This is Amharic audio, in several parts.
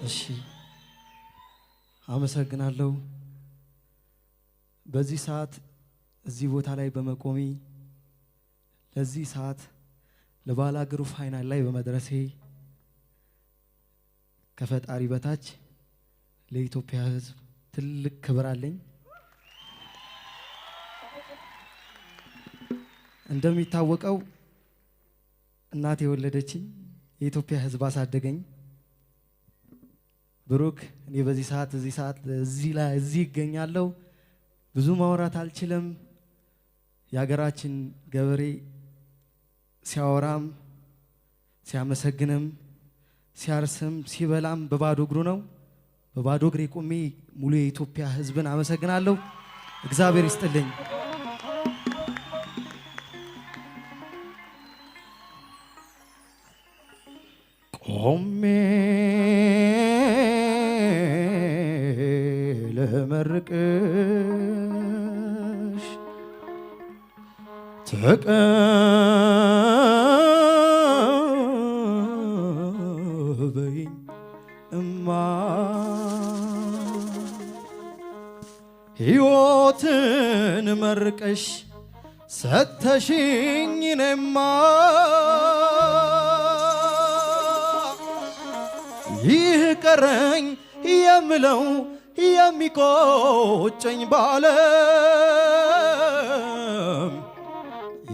እሺ አመሰግናለሁ በዚህ ሰዓት እዚህ ቦታ ላይ በመቆሚ ለዚህ ሰዓት ለባላገሩ ፋይናል ላይ በመድረሴ ከፈጣሪ በታች ለኢትዮጵያ ሕዝብ ትልቅ ክብር አለኝ እንደሚታወቀው እናቴ የወለደችኝ የኢትዮጵያ ሕዝብ አሳደገኝ ብሩክ እኔ በዚህ ሰዓት እዚህ ይገኛለሁ ብዙ ማውራት አልችልም ያገራችን ገበሬ ሲያወራም ሲያመሰግንም ሲያርስም ሲበላም በባዶ እግሩ ነው በባዶ እግሬ ቆሜ ሙሉ የኢትዮጵያ ሕዝብን አመሰግናለሁ እግዚአብሔር ይስጥልኝ ቆሜ ለመርቅሽ ተቀበይኝ እማ ሕይወትን መርቀሽ ሰተሽኝ እኔማ ይህ ቀረኝ የምለው የሚቆጨኝ ባለም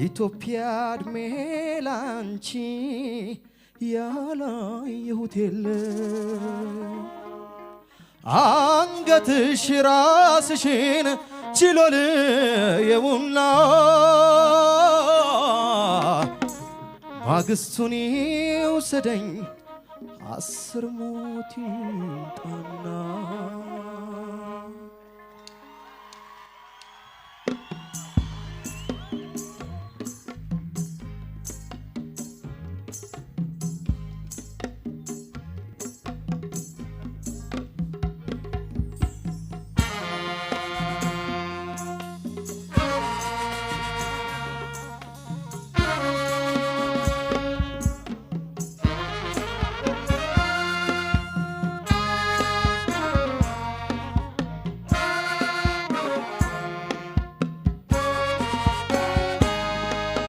ኢትዮጵያ እድሜ ላንቺ ያላየሁት የለም አንገትሽ ራስሽን ችሎ ልየውና ማግስቱን ይውሰደኝ አስር ሞት ይምጣና